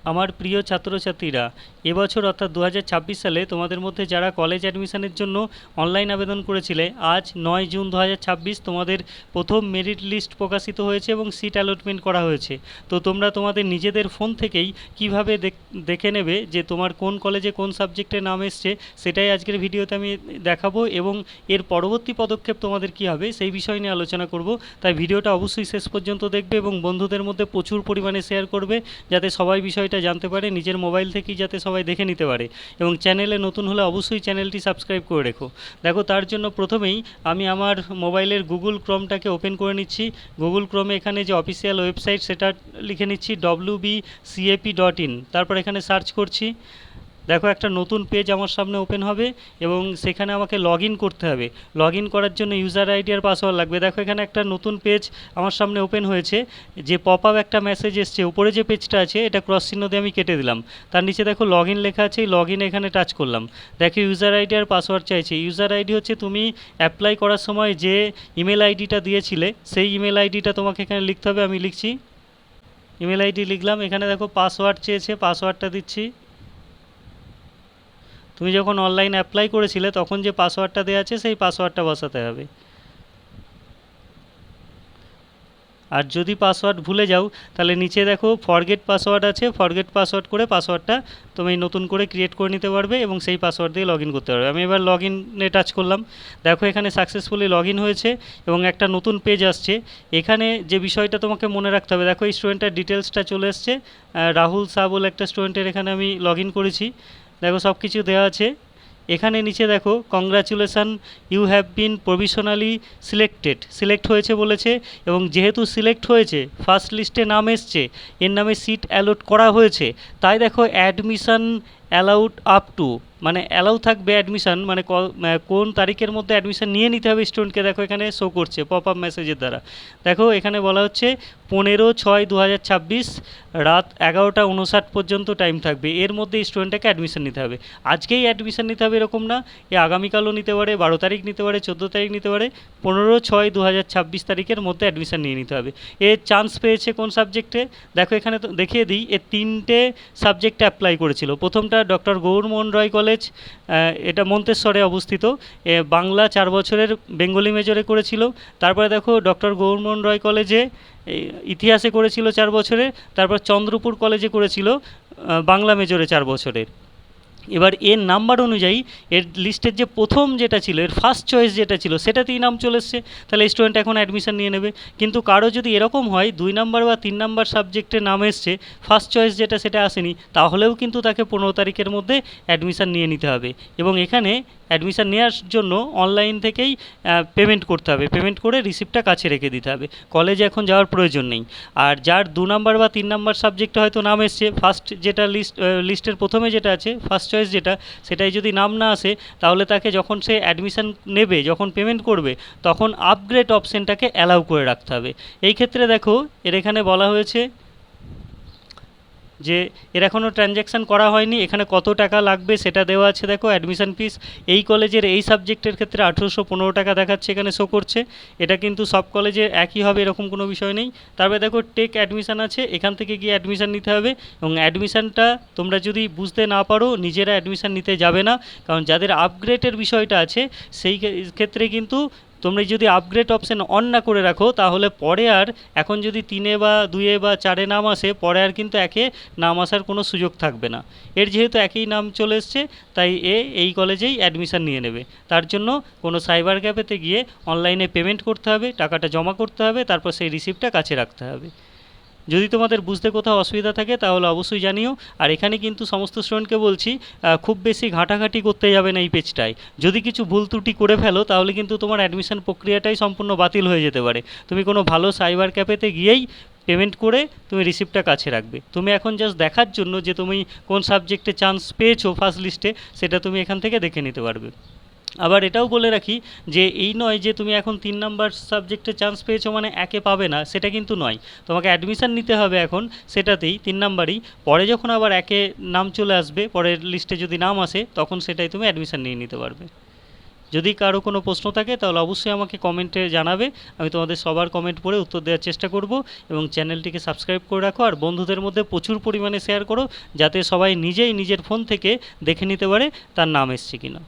আমার প্রিয় ছাত্রছাত্রীরা, এবছর অর্থাৎ 2026 সালে তোমাদের মধ্যে যারা কলেজ অ্যাডমিশনের জন্য অনলাইন আবেদন করেছিলে, আজ 9 জুন 2026 তোমাদের প্রথম মেরিট লিস্ট প্রকাশিত হয়েছে এবং সিট অ্যালটমেন্ট করা হয়েছে। তো তোমরা তোমাদের নিজেদের ফোন থেকেই কিভাবে দেখে নেবে যে তোমার কোন কলেজে কোন সাবজেক্টে নাম এসছে, সেটাই আজকের ভিডিওতে আমি দেখাবো এবং এর পরবর্তী পদক্ষেপ তোমাদের কী হবে সেই বিষয় নিয়ে আলোচনা করব। তাই ভিডিওটা অবশ্যই শেষ পর্যন্ত দেখবে এবং বন্ধুদের মধ্যে প্রচুর পরিমাণে শেয়ার করবে, যাতে সবাই বিষয়টা জানতে পারে, নিজের মোবাইল থেকেই যাতে সবাই দেখে নিতে পারে। এবং চ্যানেলে নতুন হলে অবশ্যই চ্যানেলটি সাবস্ক্রাইব করে রেখো। দেখো, তার জন্য প্রথমেই আমি আমার মোবাইলের গুগল ক্রোমটাকে ওপেন করে নিচ্ছি। গুগল ক্রোমে এখানে যে অফিসিয়াল ওয়েবসাইট সেটা লিখে নিচ্ছি wbcap.in, তারপর এখানে সার্চ করছি। দেখো, একটা নতুন পেজ আমার সামনে ওপেন হবে এবং সেখানে আমাকে লগ ইন করতে হবে। লগ ইন করার জন্য ইউজার আইডি আর পাসওয়ার্ড লাগবে। দেখো, এখানে একটা নতুন পেজ আমার সামনে ওপেন হয়েছে। যে পপ আপ একটা মেসেজ এসছে, উপরে যে পেজটা আছে এটা ক্রস চিহ্ন দিয়ে আমি কেটে দিলাম। তার নিচে দেখো লগ ইন লেখা আছে, লগ ইন এখানে টাচ করলাম। দেখো, ইউজার আইডি আর পাসওয়ার্ড চাইছে। ইউজার আইডি হচ্ছে তুমি অ্যাপ্লাই করার সময় যে ইমেল আইডিটা দিয়েছিলে, সেই ইমেল আইডিটা তোমাকে এখানে লিখতে হবে। আমি লিখছি, ইমেল আইডি লিখলাম। এখানে দেখো পাসওয়ার্ড চেয়েছে, পাসওয়ার্ডটা দিচ্ছি। তুমি যখন অনলাইন অ্যাপ্লাই করেছিলে তখন যে পাসওয়ার্ডটা দেওয়া আছে সেই পাসওয়ার্ডটা বসাতে হবে। আর যদি পাসওয়ার্ড ভুলে যাও তাহলে নিচে দেখো ফরগেট পাসওয়ার্ড আছে, ফরগেট পাসওয়ার্ড করে পাসওয়ার্ডটা তুমি নতুন করে ক্রিয়েট করে নিতে পারবে এবং সেই পাসওয়ার্ড দিয়ে লগ ইন করতে পারবে। আমি এবার লগ ইনে টাচ করলাম। দেখো, এখানে সাকসেসফুলি লগ ইন হয়েছে এবং একটা নতুন পেজ আসছে। এখানে যে বিষয়টা তোমাকে মনে রাখতে হবে, দেখো এই স্টুডেন্টের ডিটেলসটা চলে এসছে। রাহুল শাহ বলে একটা স্টুডেন্টের এখানে আমি লগ ইন করেছি। দেখো, সব কিছু দেওয়া আছে। এখানে নিচে দেখো congratulation, you have been provisionally select হয়েছে বলেছে। এবং যেহেতু সিলেক্ট হয়েছে, ফার্স্ট লিস্টে নাম এসছে, এর নামে সিট অ্যালট করা হয়েছে, তাই দেখো অ্যাডমিশন অ্যালাউড আপ টু, মানে অ্যালাউ থাকবে অ্যাডমিশন, মানে কোন তারিখের মধ্যে অ্যাডমিশন নিয়ে নিতে হবে স্টুডেন্টকে, দেখো এখানে শো করছে পপ আপ মেসেজের দ্বারা। দেখো, এখানে বলা হচ্ছে 15/6/2026 রাত 11টা 59 পর্যন্ত টাইম থাকবে, এর মধ্যে স্টুডেন্টটাকে অ্যাডমিশন নিতে হবে। আজকেই অ্যাডমিশন নিতে হবে এরকম না, এ আগামীকালও নিতে পারে, 12 তারিখ নিতে পারে, 14 তারিখ নিতে পারে, 15/6/2026 তারিখের মধ্যে অ্যাডমিশন নিয়ে নিতে হবে। এর চান্স পেয়েছে কোন সাবজেক্টে, দেখো এখানে তো দেখিয়ে দিই। এর 3টে সাবজেক্টে অ্যাপ্লাই করেছিল। প্রথমটা ডক্টর গৌরমোহন রয় কলেজ, এটা মন্তেশ্বরে অবস্থিত। বাংলা 4 বছরের বেঙ্গলি মেজরে করেছিল। তারপরে দেখো ডক্টর গৌরমোহন রয় কলেজে ইতিহাসে করেছিল 4 বছরের। তারপর চন্দ্রপুর কলেজে করেছিল বাংলা মেজরে 4 বছরের। এবার এর নাম্বার অনুযায়ী এর লিস্টের যে প্রথম যেটা ছিল, এর ফার্স্ট চয়েস যেটা ছিল, সেটাতেই নাম চলে এসছে, তাহলে স্টুডেন্ট এখন অ্যাডমিশন নিয়ে নেবে। কিন্তু কারো যদি এরকম হয় 2 নাম্বার বা 3 নাম্বার সাবজেক্টে নাম এসছে, ফার্স্ট চয়েস যেটা সেটা আসেনি, তাহলেও কিন্তু তাকে 15 তারিখের মধ্যে অ্যাডমিশন নিয়ে নিতে হবে। এবং এখানে অ্যাডমিশন নেওয়ার জন্য অনলাইন থেকেই পেমেন্ট করতে হবে। পেমেন্ট করে রিসিপ্টটা কাছে রেখে দিতে হবে, কলেজে এখন যাওয়ার প্রয়োজন নেই। আর যার 2 নাম্বার বা 3 নাম্বার সাবজেক্টে হয়তো নাম এসছে, ফার্স্ট যেটা লিস্টের প্রথমে যেটা আছে ফার্স্ট চয়েস যেটা, সেটাই যদি নাম না আসে, তাহলে তাকে যখন সে অ্যাডমিশন নেবে, যখন পেমেন্ট করবে, তখন আপগ্রেড অপশানটাকে অ্যালাউ করে রাখতে হবে। এই ক্ষেত্রে দেখো, এর এখানে বলা হয়েছে যে এর এখনও ট্রানজ্যাকশান করা হয়নি, এখানে কত টাকা লাগবে সেটা দেওয়া আছে। দেখো, অ্যাডমিশন ফিস এই কলেজের এই সাবজেক্টের ক্ষেত্রে 1815 টাকা দেখাচ্ছে, এখানে শো করছে। এটা কিন্তু সব কলেজে একই হবে এরকম কোনো বিষয় নেই। তারপরে দেখো টেক অ্যাডমিশান আছে, এখান থেকে গিয়ে অ্যাডমিশান নিতে হবে। এবং অ্যাডমিশানটা তোমরা যদি বুঝতে না পারো, নিজেরা অ্যাডমিশান নিতে যাবে না, কারণ যাদের আপগ্রেডের বিষয়টা আছে সেই ক্ষেত্রে কিন্তু তোমরা যদি আপগ্রেড অপশান অন না করে রাখো, তাহলে পরে আর, এখন যদি 3 বা 2 বা 4 নাম আসে, পরে আর কিন্তু 1 নাম আসার কোনো সুযোগ থাকবে না। এর যেহেতু একই নাম চলে এসছে, তাই এই কলেজেই অ্যাডমিশান নিয়ে নেবে। তার জন্য কোনো সাইবার ক্যাফেতে গিয়ে অনলাইনে পেমেন্ট করতে হবে, টাকাটা জমা করতে হবে, তারপর সেই রিসিপ্টটা কাছে রাখতে হবে। যদি তোমাদের বুঝতে কোথাও অসুবিধা থাকে তাহলে অবশ্যই জানিও। আর এখানে কিন্তু সমস্ত স্টুডেন্টকে বলছি, খুব বেশি ঘাঁটাঘাঁটি করতে যাবে না এই পেজটায়। যদি কিছু ভুল ত্রুটি করে ফেলো, তাহলে কিন্তু তোমার অ্যাডমিশন প্রক্রিয়াটাই সম্পূর্ণ বাতিল হয়ে যেতে পারে। তুমি কোনো ভালো সাইবার ক্যাফেতে গিয়েই পেমেন্ট করে তুমি রিসিপ্টটা কাছে রাখবে। তুমি এখন জাস্ট দেখার জন্য যে তুমি কোন সাবজেক্টে চান্স পেয়েছো ফার্স্ট লিস্টে, সেটা তুমি এখান থেকে দেখে নিতে পারবে। আবার এটাও বলে রাখি যে এই নয় যে তুমি এখন 3 নাম্বার সাবজেক্টে চান্স পেয়েছো মানে 1 পাবে না, সেটা কিন্তু নয়। তোমাকে অ্যাডমিশান নিতে হবে এখন সেটাতেই, 3 নাম্বারই। পরে যখন আবার 1 নাম চলে আসবে, পরের লিস্টে যদি নাম আসে, তখন সেটাই তুমি অ্যাডমিশান নিয়ে নিতে পারবে। যদি কারো কোনো প্রশ্ন থাকে তাহলে অবশ্যই আমাকে কমেন্টে জানাবে, আমি তোমাদের সবার কমেন্ট পড়ে উত্তর দেওয়ার চেষ্টা করব। এবং চ্যানেলটিকে সাবস্ক্রাইব করে রাখো আর বন্ধুদের মধ্যে প্রচুর পরিমাণে শেয়ার করো, যাতে সবাই নিজেই নিজের ফোন থেকে দেখে নিতে পারে তার নাম এসছে কিনা।